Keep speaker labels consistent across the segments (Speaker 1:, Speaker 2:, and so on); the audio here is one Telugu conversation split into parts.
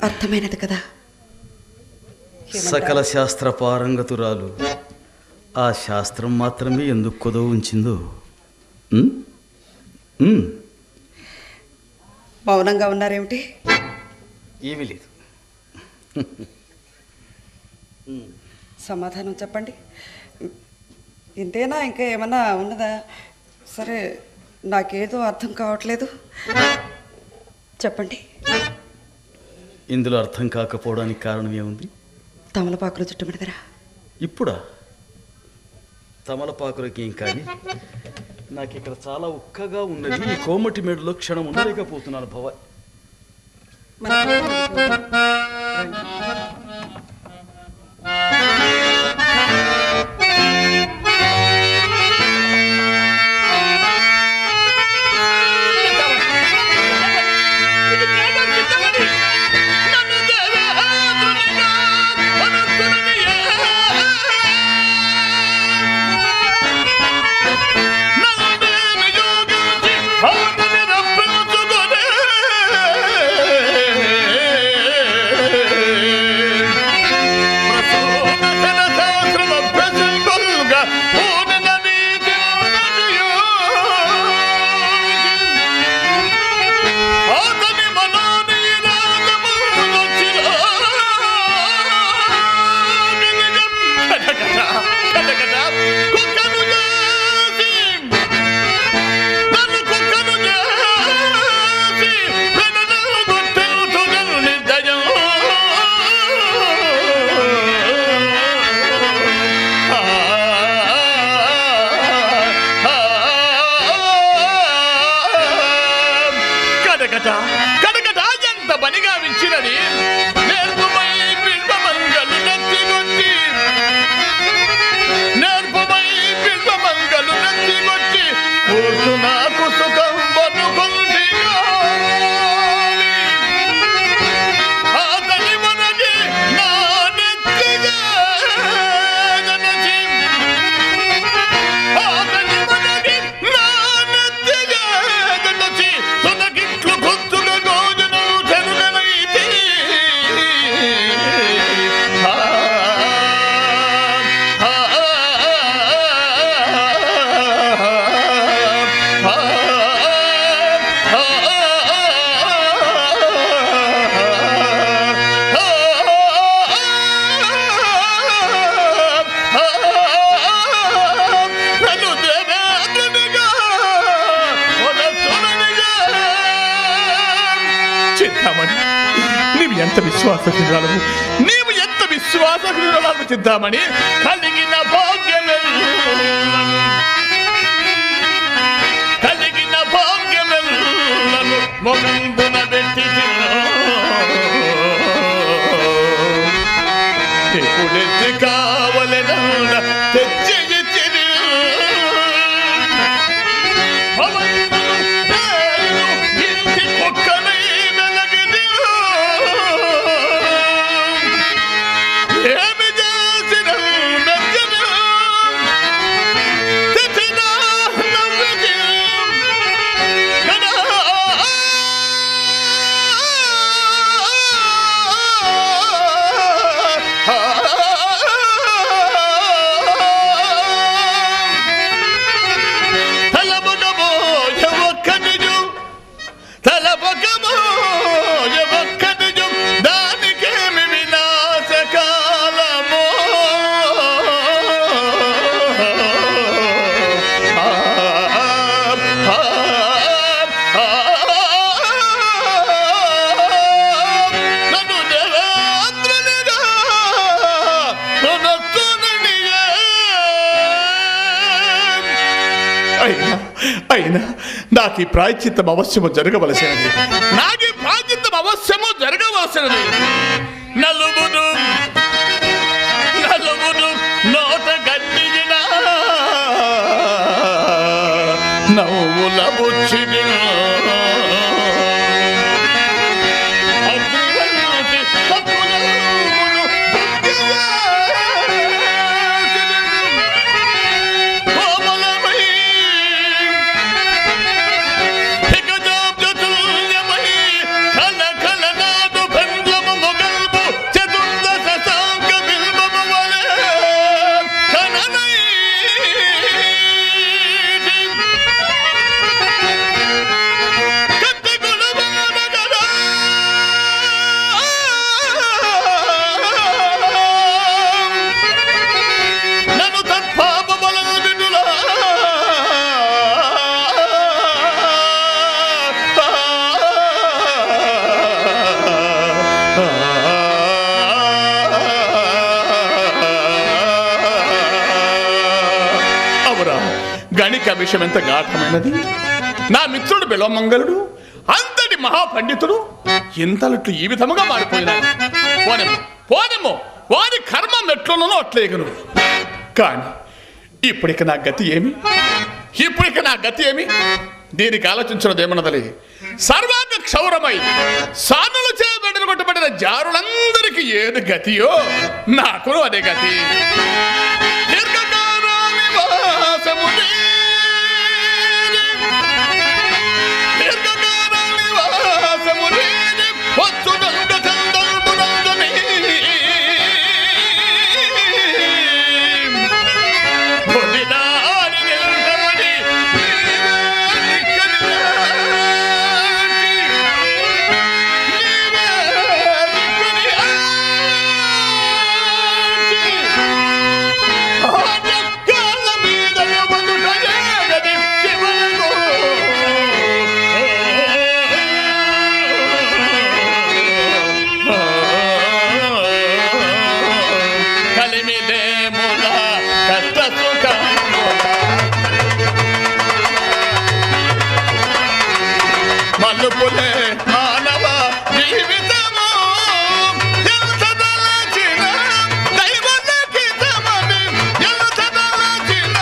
Speaker 1: అర్థమైనది కదా.
Speaker 2: సకల శాస్త్ర పారంగతురాలు ఆ శాస్త్రం మాత్రమే ఎందుకు కొదవ ఉంచిందో.
Speaker 1: మౌనంగా ఉన్నారేమిటి?
Speaker 2: ఏమీ లేదు.
Speaker 1: సమాధానం చెప్పండి. ఇంతేనా, ఇంకా ఏమన్నా ఉన్నదా? సరే, నాకేదో అర్థం కావట్లేదు, చెప్పండి.
Speaker 2: ఇందులో అర్థం కాకపోవడానికి కారణం ఏముంది?
Speaker 1: తమలపాకులు చుట్టుమిడదరా?
Speaker 2: ఇప్పుడా? తమలపాకులకి ఏం కానీ, నాకు ఇక్కడ చాలా ఉక్కగా ఉన్నది. ఈ కోమటి మేడులో క్షణం ఉండలేకపోతున్నాను భవ.
Speaker 3: కడగట ఎంత పనిగా విచ్చినది. నేర్పుమై బిల్వమంగలు నచ్చిగొచ్చి, నేర్పుమై బిల్వమంగలు నచ్చిగొచ్చి, కూర్చునాకు సుఖం బనుకుంటి అతని మనకి నా నెత్తిగా నచి, అతని మనకి నా నెత్తిగా నచి తనకిట్లు గుర్తుగా గోజనం చెరుగనైతే చింతామణి, నీవు ఎంత విశ్వాసహీనురాలు, నీవు ఎంత విశ్వాసహీనురాలు చింతామణి. కలిగిన భాగ్యమెల్లను మొగంబున పెట్టి ఎప్పుడెత్తి కావలెనంద తెచ్చి అయినా నాకు ఈ ప్రాయశ్చిత్తం అవశ్యము జరగవలసినది. నాకు ఈ ప్రాయశ్చిత్తం అవశ్యము జరగవలసినది. నలుగురు నోట గట్టిన నవ్వుల బుచ్చిని కల కల నాదు బంధము కణిక విషయం ఎంత గాఢమైనది. నా మిత్రుడు బిలవమంగళుడు అంతటి మహాపండితుడు ఇంతలట్లు ఈ విధముగా మారిపోయినాడు. పోనేమో వారి కర్మం ఎట్లున్నో అట్లేగను. కానీ ఇప్పటికి నా గతి ఏమి? దీనికి ఆలోచించినదేమన్నదలే. సర్వాంగ క్షౌరమై సానులు చేయబడిన కొట్టబడిన జారులందరికీ ఏది గతియో నాకును అదే గతి. మల్లుపులే మానవ జీవితము ఎంత దళచిన దైవలకి తమని ఎంత దళచిన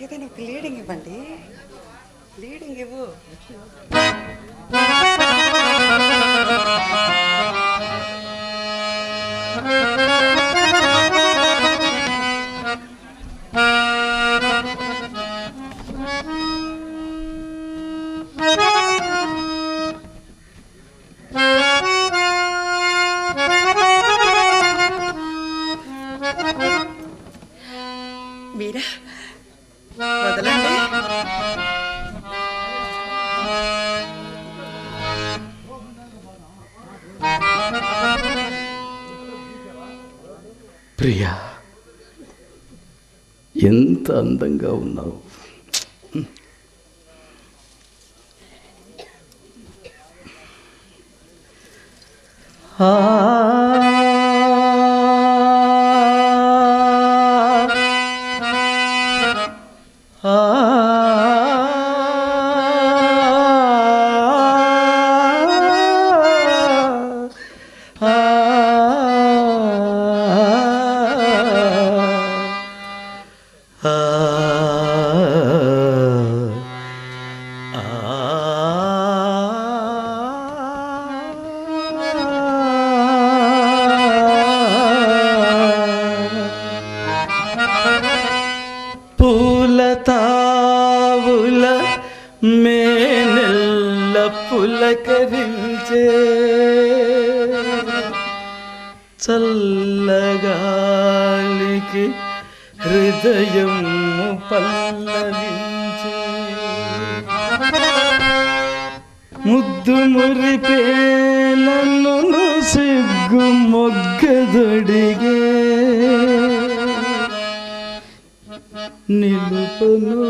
Speaker 1: ఏదైనా ఒక లీడింగ్ ఇవ్వండి. లీడింగ్ ఇవ్వు. మీరా వదలండి.
Speaker 2: ప్రియా, ఎంత అందంగా ఉన్నావు. పూలతావుల మేనెల్ల పులకరించే చల్లగాలికి హృదయం పల్లవించే ముద్దు మురిపే నన్ను సిగ్గు మొగ్గదొడిగే నిలుపను